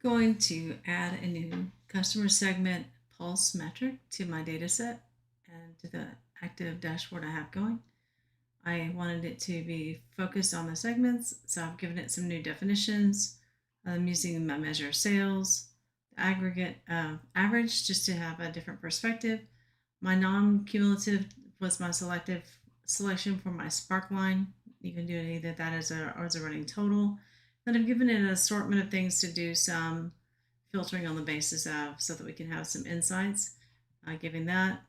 Going to add a new customer segment pulse metric to my data set and to the active dashboard I have going. I wanted it to be focused on the segments, so I've given it some new definitions. I'm using my measure of sales, the aggregate average, just to have a different perspective. My non-cumulative was my selection for my spark line. You can do either that as a running total. Then I've given it an assortment of things to do some filtering on the basis of, so that we can have some insights. Giving that.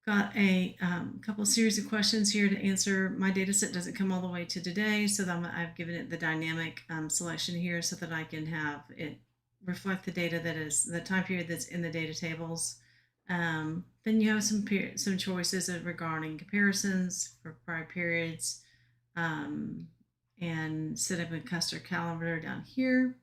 Got a couple series of questions here to answer. My data set doesn't come all the way to today, so I've given it the dynamic selection here so that I can have it reflect the data that is the time period that's in the data tables. Then you have some choices regarding comparisons for prior periods, and set up a customer calendar down here.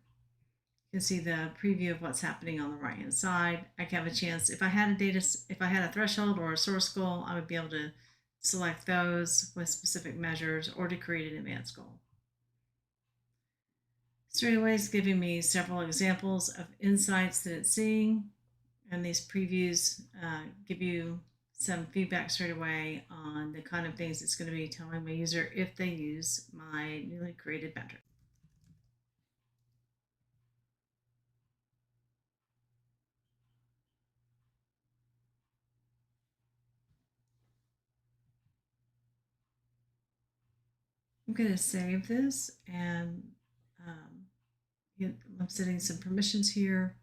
You can see the preview of what's happening on the right hand side. I can have a chance, if I had a threshold or a source goal, I would be able to select those with specific measures or to create an advanced goal. Straight away is giving me several examples of insights that it's seeing, and these previews give you some feedback straight away on the kind of things it's going to be telling my user if they use my newly created metric. I'm going to save this, and I'm setting some permissions here,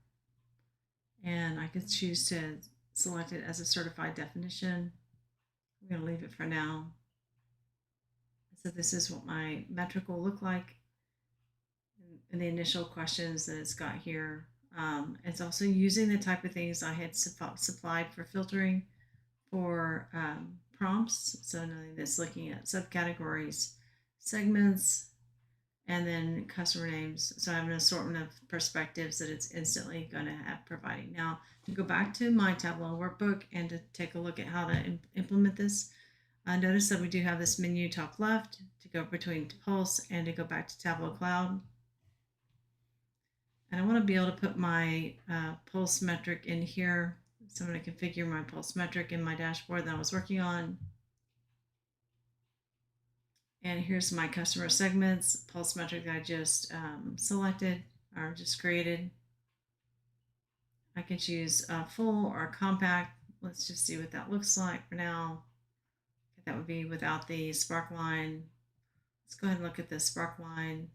and I can choose to select it as a certified definition. I'm going to leave it for now. So this is what my metric will look like in the initial questions that it's got here. It's also using the type of things I had supplied for filtering for prompts. So knowing this, looking at subcategories, segments, and then customer names. So I have an assortment of perspectives that it's instantly going to have providing. Now, to go back to my Tableau workbook and to take a look at how to implement this, notice that we do have this menu top left to go between Pulse and to go back to Tableau Cloud. And I want to be able to put my Pulse metric in here. So I'm going to configure my Pulse metric in my dashboard that I was working on. And here's my customer segments, pulse metric that I just selected or just created. I can choose full or compact. Let's just see what that looks like for now. That would be without the spark line. Let's go ahead and look at the spark line.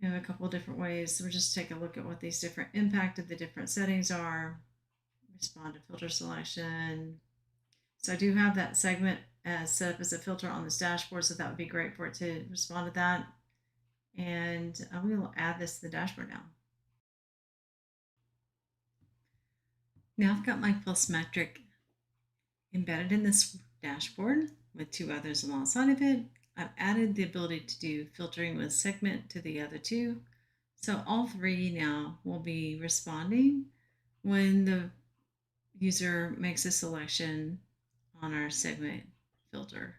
We have a couple of different ways. So we'll just take a look at what these different impact of the different settings are. Respond to filter selection. So I do have that segment set up as a filter on this dashboard, so that would be great for it to respond to that. And we will add this to the dashboard now. Now I've got my pulse metric embedded in this dashboard with two others alongside of it. I've added the ability to do filtering with segment to the other two. So all three now will be responding when the user makes a selection on our segment filter.